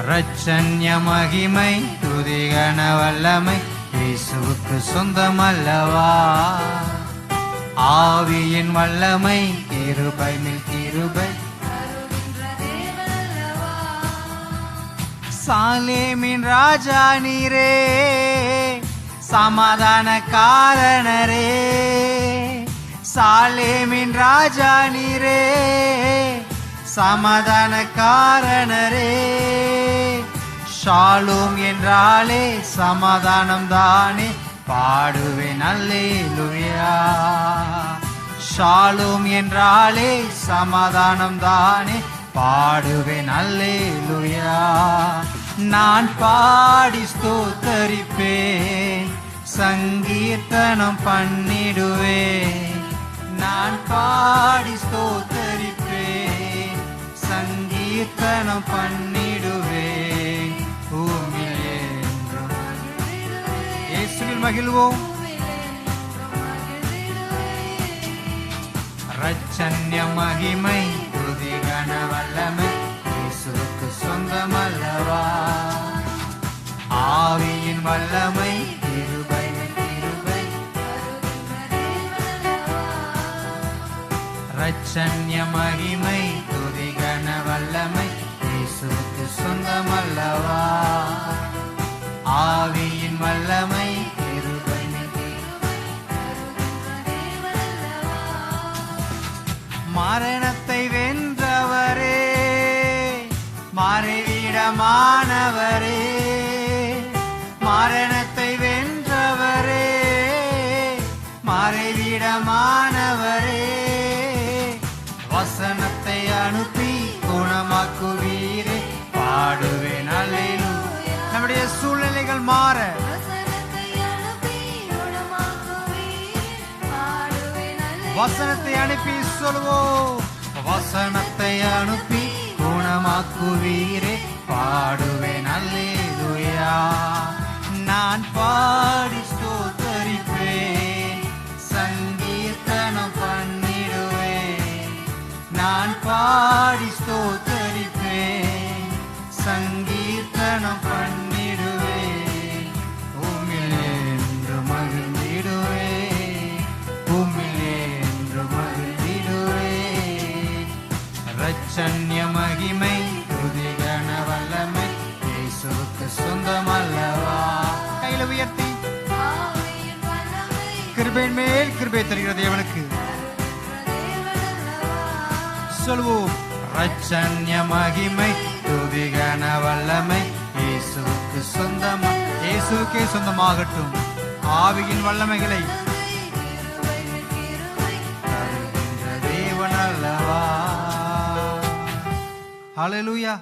ரட்சண்ய மகிமை துதிகன வல்லமை இயேசுவுக்கு சொந்தமல்லவா. ஆவியின் வல்லமை கிருபை மேல் கிருபை. சாலேமின் ராஜா நீரே, சமாதான காரணரே. சாலேமின் ராஜா நீரே, சமாதான காரணரே. ஷாலோம் என்றாலே சமாதானம் தானே, பாடுவேன் அல்லேலூயா. ஷாலோம் என்றாலே சமாதானம் தானே, பாடுவேன் அல்லேலூயா. நான் பாடி ஸ்தோத்தரிப்பேன், சங்கீர்த்தனம் பண்ணிடுவேன். நான் பாடி ஸ்தோத்தரிப்பேன், சங்கீர்த்தனம் பண்ணிடுவேன். பூமியில் என்றும் இயேசுவில் மகிழ்வோம். ரட்சண்ய மகிமை துதிகன வல்லமை இயேசுவுக்கு சொந்தமல்லவா. ஆவியின் வல்லமை கிருபை கிருபை. ரட்சண்ய மகிமை துதிகன வல்லமை இயேசுவுக்கு சொந்தமல்லவா. ஆவியின் வல்லமை கிருபை. மரணத்தை வென்றவரே, மறைவிடமானவரே. மரணத்தை வென்றவரே, மறைவிடமானவரே. வசனத்தை அனுப்பி குணமாக்குவீரே, பாடுவேன் அல்லேலூயா. நம்முடைய சூழ்நிலைகள் மாற வசனத்தை அனுப்பி சொல்வோம். வசனத்தை அனுப்பி குணமாக்குவீரே, பாடுவேன் அல்லேலூயா. நான் பாடி ஸ்தோத்தரிப்பேன், சங்கீர்த்தனம் பண்ணிடுவேன். நான் பாடி ஸ்தோத்தரிப்பேன், சங்கீர்த்தனம் பண்ணிடுவேன். உம்மில் என்று மகிழ்ந்திடுவேன், உம்மில் என்று மகிழ்ந்திடுவேன். ரட்சண்ய மகிமை துதிகன வல்லமை இயேசுவுக்கு சொந்தமல்லவா. கையில உயர்த்தி கிருபையின் மேல் கிருபை தருகிற தேவனுக்கு சொல்வோம். ரட்சண்ய மகிமை துதிகன வல்லமை இயேசுவுக்கு சொந்தமா. இயேசுவுக்கே சொந்தமாகட்டும். ஆவியின் வல்லமைகளை தருகின்ற தேவன் அல்லவா. ஹல்லேலூயா.